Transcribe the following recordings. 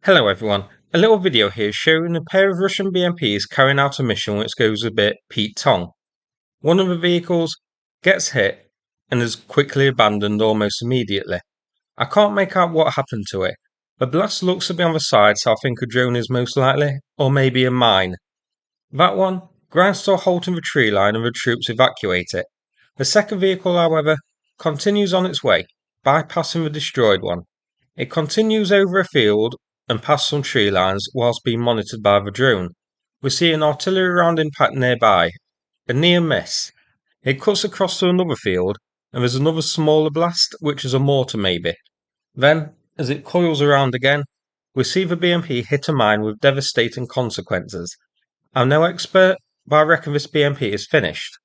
Hello everyone, a little video here showing a pair of Russian BMPs carrying out a mission which goes a bit Pete Tong. One of the vehicles gets hit and is quickly abandoned almost immediately. I can't make out what happened to it. The blast looks to be on the side, so I think a drone is most likely, or maybe a mine. That one grinds to a halt in the tree line and the troops evacuate it. The second vehicle, however, continues on its way, bypassing the destroyed one. It continues over a field and past some tree lines whilst being monitored by the drone. We see an artillery round impact nearby, a near miss. It cuts across to another field, and there's another smaller blast, which is a mortar maybe. Then, as it coils around again, we see the BMP hit a mine with devastating consequences. I'm no expert, but I reckon this BMP is finished.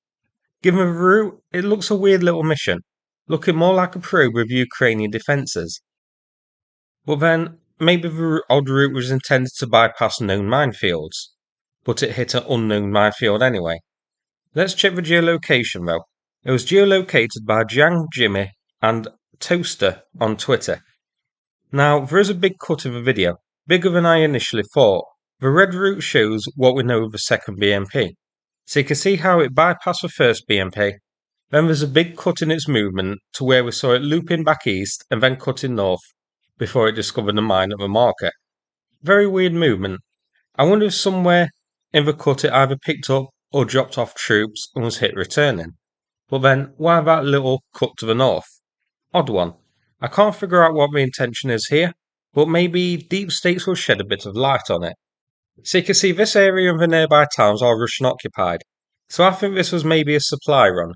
Given the route, it looks a weird little mission, looking more like a probe of Ukrainian defences. But then, maybe the odd route was intended to bypass known minefields, but it hit an unknown minefield anyway. Let's check the geolocation though. It was geolocated by Jiang Jimmy and Toaster on Twitter. Now, there is a big cut in the video, bigger than I initially thought. The red route shows what we know of the second BMP. So you can see how it bypassed the first BMP. Then there's a big cut in its movement to where we saw it looping back east and then cutting north before it discovered the mine at the marker. Very weird movement. I wonder if somewhere in the cut it either picked up or dropped off troops and was hit returning. But then, why that little cut to the north? Odd one. I can't figure out what the intention is here, but maybe deep states will shed a bit of light on it. So you can see this area and the nearby towns are Russian occupied, so I think this was maybe a supply run.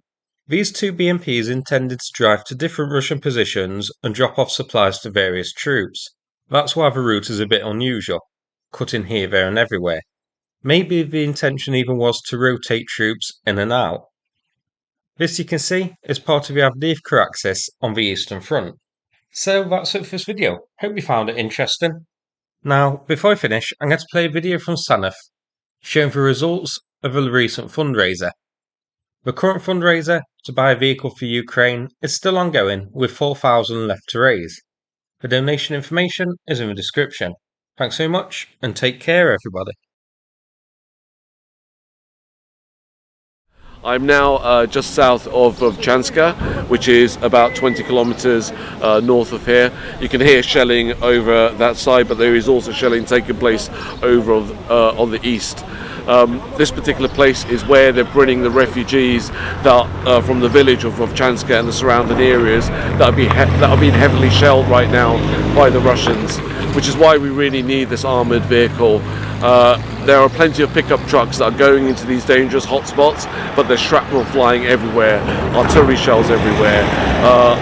These two BMPs intended to drive to different Russian positions and drop off supplies to various troops. That's why the route is a bit unusual, cutting here, there and everywhere. Maybe the intention even was to rotate troops in and out. This you can see is part of the Avdiivka axis on the Eastern Front. So that's it for this video. Hope you found it interesting. Now, before I finish, I'm going to play a video from Sanath showing the results of a recent fundraiser. The current fundraiser to buy a vehicle for Ukraine is still ongoing with 4,000 left to raise. The donation information is in the description. Thanks so much and take care everybody. I'm now just south of Vovchanska, which is about 20 kilometers north of here. You can hear shelling over that side, but there is also shelling taking place over on the east. This particular place is where they're bringing the refugees that from the village of Vovchanska and the surrounding areas that are being heavily shelled right now by the Russians, which is why we really need this armoured vehicle. There are plenty of pickup trucks that are going into these dangerous hotspots, but there's shrapnel flying everywhere, artillery shells everywhere.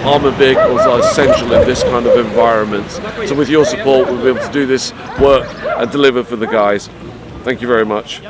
Armoured vehicles are essential in this kind of environment. So with your support, we'll be able to do this work and deliver for the guys. Thank you very much.